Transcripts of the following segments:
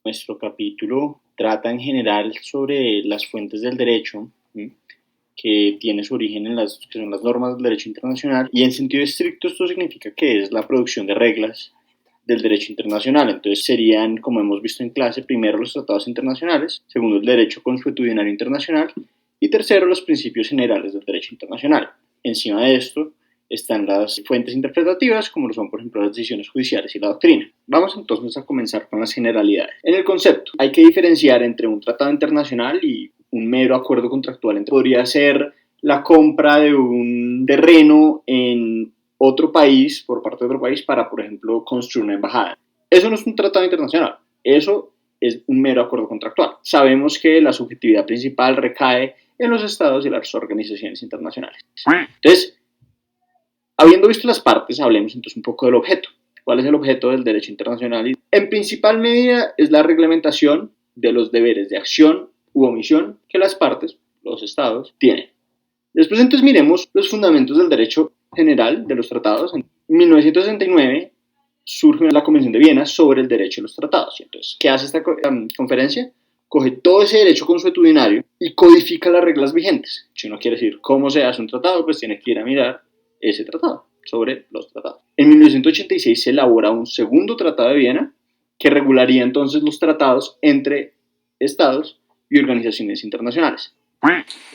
Nuestro capítulo trata en general sobre las fuentes del derecho, ¿sí?, que tiene su origen en que son las normas del derecho internacional, y en sentido estricto esto significa que es la producción de reglas del derecho internacional. Entonces serían, como hemos visto en clase, primero los tratados internacionales, segundo el derecho consuetudinario internacional y tercero los principios generales del derecho internacional. Encima de esto están las fuentes interpretativas, como lo son, por ejemplo, las decisiones judiciales y la doctrina. Vamos entonces a comenzar con las generalidades. En el concepto, hay que diferenciar entre un tratado internacional y un mero acuerdo contractual. Podría ser la compra de un terreno en otro país, por parte de otro país, para, por ejemplo, construir una embajada. Eso no es un tratado internacional, eso es un mero acuerdo contractual. Sabemos que la subjetividad principal recae en los estados y las organizaciones internacionales. Entonces, habiendo visto las partes, hablemos entonces un poco del objeto. ¿Cuál es el objeto del derecho internacional? En principal medida es la reglamentación de los deberes de acción u omisión que las partes, los estados, tienen. Después entonces miremos los fundamentos del derecho general de los tratados. En 1969 surge la Convención de Viena sobre el derecho de los tratados. Entonces, ¿qué hace esta conferencia? Coge todo ese derecho consuetudinario y codifica las reglas vigentes. Si uno quiere decir cómo se hace un tratado, pues tiene que ir a mirar ese tratado sobre los tratados. En 1986 se elabora un segundo tratado de Viena que regularía entonces los tratados entre estados y organizaciones internacionales.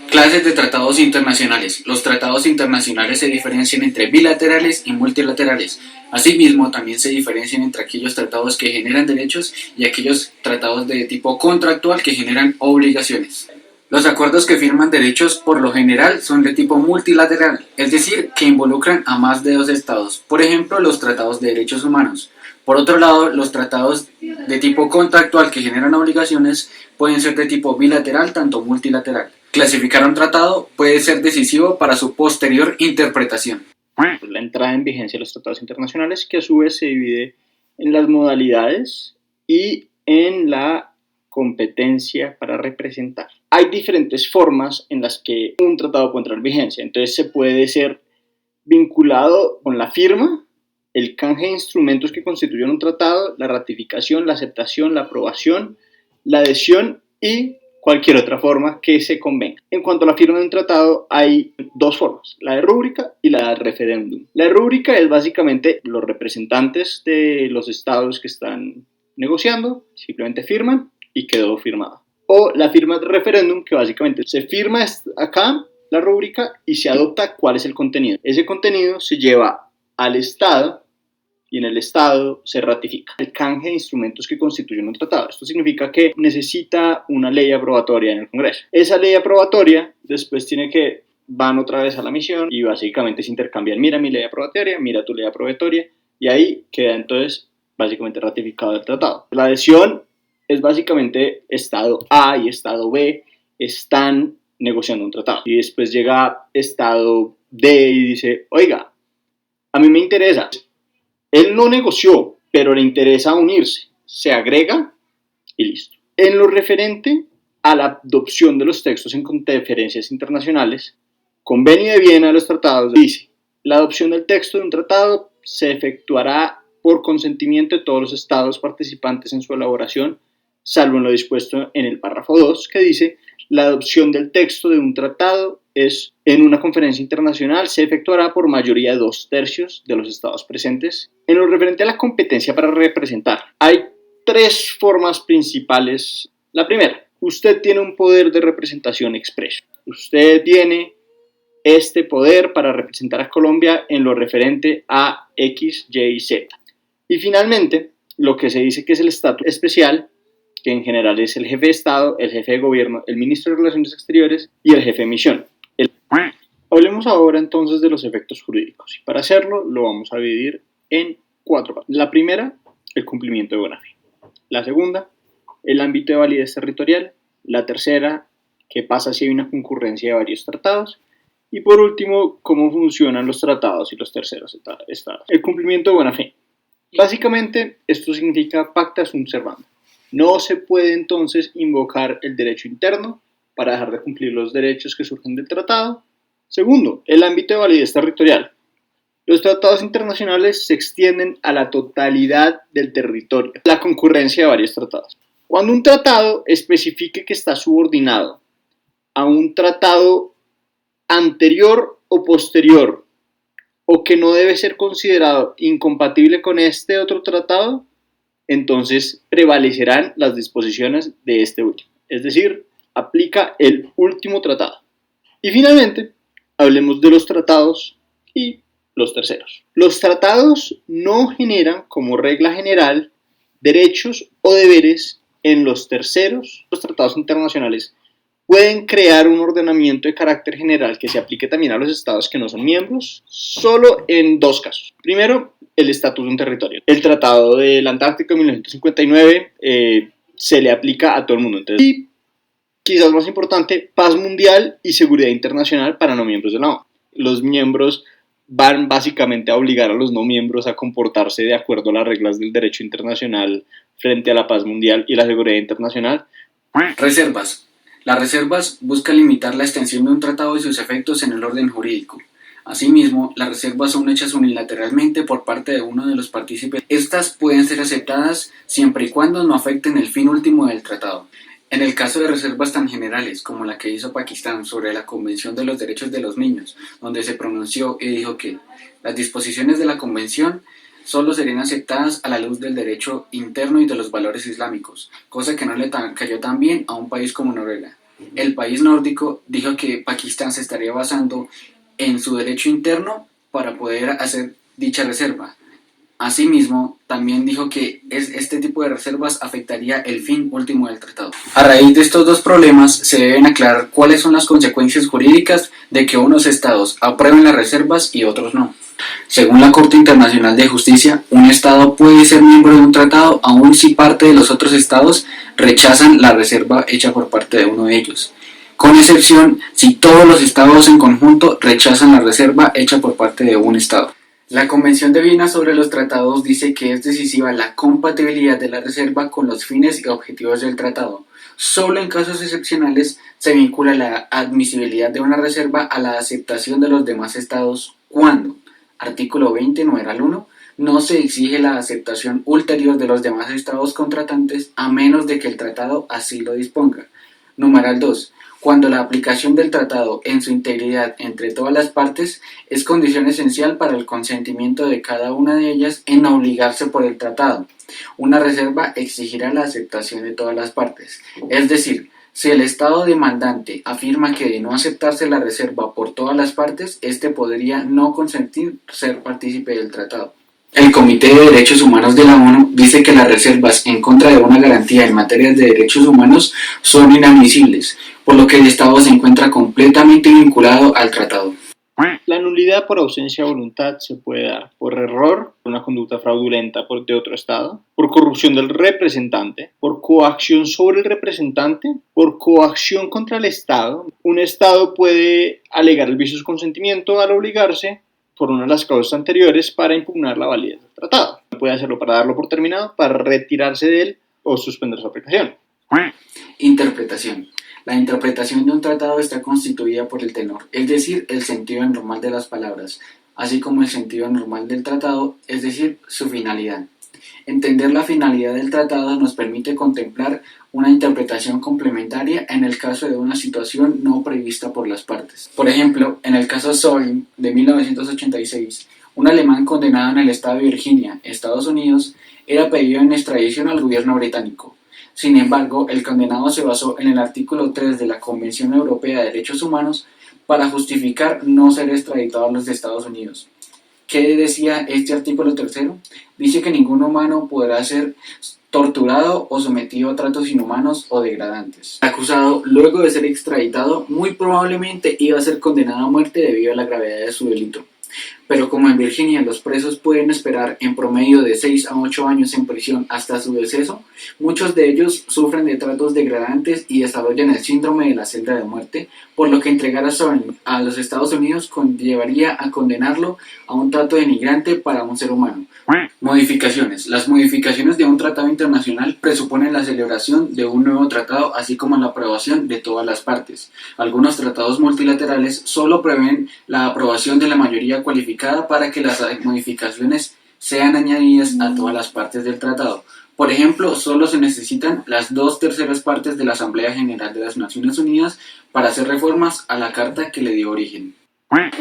Clases de tratados internacionales. Los tratados internacionales se diferencian entre bilaterales y multilaterales. Asimismo, también se diferencian entre aquellos tratados que generan derechos y aquellos tratados de tipo contractual que generan obligaciones. Los acuerdos que firman derechos por lo general son de tipo multilateral, es decir, que involucran a más de dos estados. Por ejemplo, los tratados de derechos humanos. Por otro lado, los tratados de tipo contractual que generan obligaciones pueden ser de tipo bilateral, tanto multilateral. Clasificar un tratado puede ser decisivo para su posterior interpretación. La entrada en vigencia de los tratados internacionales, que a su vez se divide en las modalidades y en la competencia para representar. Hay diferentes formas en las que un tratado puede entrar en vigencia. Entonces se puede ser vinculado con la firma, el canje de instrumentos que constituyen un tratado, la ratificación, la aceptación, la aprobación, la adhesión y cualquier otra forma que se convenga. En cuanto a la firma de un tratado, hay dos formas, la de rúbrica y la de referéndum. La de rúbrica es básicamente los representantes de los estados que están negociando, simplemente firman y quedó firmado. O la firma de referéndum, que básicamente se firma acá la rúbrica y se adopta cuál es el contenido. Ese contenido se lleva al estado y en el estado se ratifica el canje de instrumentos que constituyen un tratado. Esto significa que necesita una ley aprobatoria en el Congreso. Esa ley aprobatoria después van otra vez a la misión y básicamente se intercambian, mira mi ley aprobatoria, mira tu ley aprobatoria, y ahí queda entonces básicamente ratificado el tratado. La adhesión es básicamente estado A y estado B están negociando un tratado y después llega estado D y dice, oiga, a mí me interesa. Él no negoció, pero le interesa unirse. Se agrega y listo. En lo referente a la adopción de los textos en conferencias internacionales, Convenio de Viena de los Tratados dice, la adopción del texto de un tratado se efectuará por consentimiento de todos los estados participantes en su elaboración, salvo en lo dispuesto en el párrafo 2, que dice, la adopción del texto de un tratado en una conferencia internacional se efectuará por mayoría de 2/3 de los estados presentes. En lo referente a la competencia para representar, hay tres formas principales. La primera, usted tiene un poder de representación expreso. Usted tiene este poder para representar a Colombia en lo referente a X, Y y Z. Y finalmente, lo que se dice que es el estatus especial, que en general es el jefe de Estado, el jefe de gobierno, el ministro de Relaciones Exteriores y el jefe de misión. Hablemos ahora entonces de los efectos jurídicos. Y para hacerlo lo vamos a dividir en 4 partes. La primera, el cumplimiento de buena fe. La segunda, el ámbito de validez territorial. La tercera, qué pasa si hay una concurrencia de varios tratados. Y por último, cómo funcionan los tratados y los terceros estados. El cumplimiento de buena fe. Básicamente, esto significa pacta sunt servanda. No se puede entonces invocar el derecho interno para dejar de cumplir los derechos que surgen del tratado. Segundo, el ámbito de validez territorial. Los tratados internacionales se extienden a la totalidad del territorio. La concurrencia de varios tratados. Cuando un tratado especifique que está subordinado a un tratado anterior o posterior o que no debe ser considerado incompatible con este otro tratado, entonces prevalecerán las disposiciones de este último. Es decir, aplica el último tratado. Y finalmente, hablemos de los tratados y los terceros. Los tratados no generan como regla general derechos o deberes en los terceros. Los tratados internacionales pueden crear un ordenamiento de carácter general que se aplique también a los estados que no son miembros, solo en dos casos. Primero, el estatus de un territorio. El Tratado del Antártico de 1959 se le aplica a todo el mundo. Entonces, y quizás más importante, paz mundial y seguridad internacional para no miembros de la ONU. Los miembros van básicamente a obligar a los no miembros a comportarse de acuerdo a las reglas del derecho internacional frente a la paz mundial y la seguridad internacional. Reservas. Las reservas buscan limitar la extensión de un tratado y sus efectos en el orden jurídico. Asimismo, las reservas son hechas unilateralmente por parte de uno de los partícipes. Estas pueden ser aceptadas siempre y cuando no afecten el fin último del tratado. En el caso de reservas tan generales como la que hizo Pakistán sobre la Convención de los Derechos de los Niños, donde se pronunció y dijo que las disposiciones de la Convención solo serían aceptadas a la luz del derecho interno y de los valores islámicos, cosa que no le cayó tan bien a un país como Noruega. El país nórdico dijo que Pakistán se estaría basando en su derecho interno para poder hacer dicha reserva. Asimismo, también dijo que este tipo de reservas afectaría el fin último del tratado. A raíz de estos dos problemas, se deben aclarar cuáles son las consecuencias jurídicas de que unos estados aprueben las reservas y otros no. Según la Corte Internacional de Justicia, un estado puede ser miembro de un tratado aun si parte de los otros estados rechazan la reserva hecha por parte de uno de ellos, con excepción si todos los estados en conjunto rechazan la reserva hecha por parte de un estado. La Convención de Viena sobre los Tratados dice que es decisiva la compatibilidad de la reserva con los fines y objetivos del tratado. Solo en casos excepcionales se vincula la admisibilidad de una reserva a la aceptación de los demás estados cuando, artículo 20, numeral 1, no se exige la aceptación ulterior de los demás estados contratantes a menos de que el tratado así lo disponga. Numeral 2. Cuando la aplicación del tratado en su integridad entre todas las partes es condición esencial para el consentimiento de cada una de ellas en obligarse por el tratado. Una reserva exigirá la aceptación de todas las partes. Es decir, si el estado demandante afirma que de no aceptarse la reserva por todas las partes, éste podría no consentir ser partícipe del tratado. El Comité de Derechos Humanos de la ONU dice que las reservas en contra de una garantía en materia de derechos humanos son inadmisibles, por lo que el Estado se encuentra completamente vinculado al tratado. La nulidad por ausencia de voluntad se puede dar por error, por una conducta fraudulenta de otro Estado, por corrupción del representante, por coacción sobre el representante, por coacción contra el Estado. Un Estado puede alegar el vicio de su consentimiento al obligarse por una de las causas anteriores para impugnar la validez del tratado. Puede hacerlo para darlo por terminado, para retirarse de él o suspender su aplicación. Interpretación. La interpretación de un tratado está constituida por el tenor, es decir, el sentido normal de las palabras, así como el sentido normal del tratado, es decir, su finalidad. Entender la finalidad del tratado nos permite contemplar una interpretación complementaria en el caso de una situación no prevista por las partes. Por ejemplo, en el caso Sorin de 1986, un alemán condenado en el estado de Virginia, Estados Unidos, era pedido en extradición al gobierno británico. Sin embargo, el condenado se basó en el artículo 3 de la Convención Europea de Derechos Humanos para justificar no ser extraditado a los Estados Unidos. ¿Qué decía este artículo 3? Dice que ningún humano podrá ser torturado o sometido a tratos inhumanos o degradantes. El acusado, luego de ser extraditado, muy probablemente iba a ser condenado a muerte debido a la gravedad de su delito. Pero como en Virginia los presos pueden esperar en promedio de 6 a 8 años en prisión hasta su deceso, muchos de ellos sufren de tratos degradantes y desarrollan el síndrome de la celda de muerte, por lo que entregar a Soren a los Estados Unidos conllevaría a condenarlo a un trato denigrante para un ser humano. Modificaciones. Las modificaciones de un tratado internacional presuponen la celebración de un nuevo tratado, así como la aprobación de todas las partes. Algunos tratados multilaterales solo prevén la aprobación de la mayoría cualificada para que las modificaciones sean añadidas a todas las partes del tratado. Por ejemplo, solo se necesitan las 2/3 partes de la Asamblea General de las Naciones Unidas para hacer reformas a la Carta que le dio origen.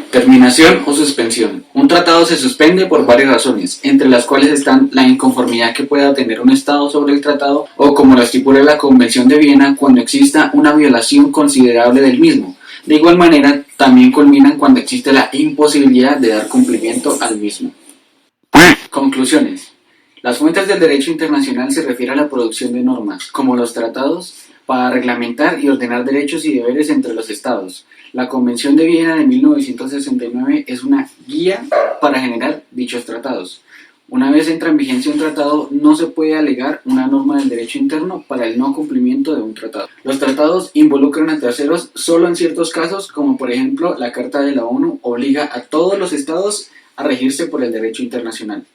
Terminación o suspensión. Un tratado se suspende por varias razones, entre las cuales están la inconformidad que pueda tener un Estado sobre el tratado o, como lo estipula la Convención de Viena, cuando exista una violación considerable del mismo. De igual manera, también culminan cuando existe la imposibilidad de dar cumplimiento al mismo. Conclusiones. Las fuentes del derecho internacional se refieren a la producción de normas, como los tratados, para reglamentar y ordenar derechos y deberes entre los estados. La Convención de Viena de 1969 es una guía para generar dichos tratados. Una vez entra en vigencia un tratado, no se puede alegar una norma del derecho interno para el no cumplimiento de un tratado. Los tratados involucran a terceros solo en ciertos casos, como por ejemplo la Carta de la ONU obliga a todos los estados a regirse por el derecho internacional.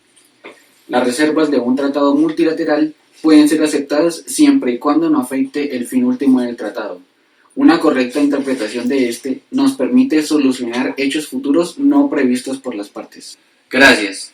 Las reservas de un tratado multilateral pueden ser aceptadas siempre y cuando no afecte el fin último del tratado. Una correcta interpretación de este nos permite solucionar hechos futuros no previstos por las partes. Gracias.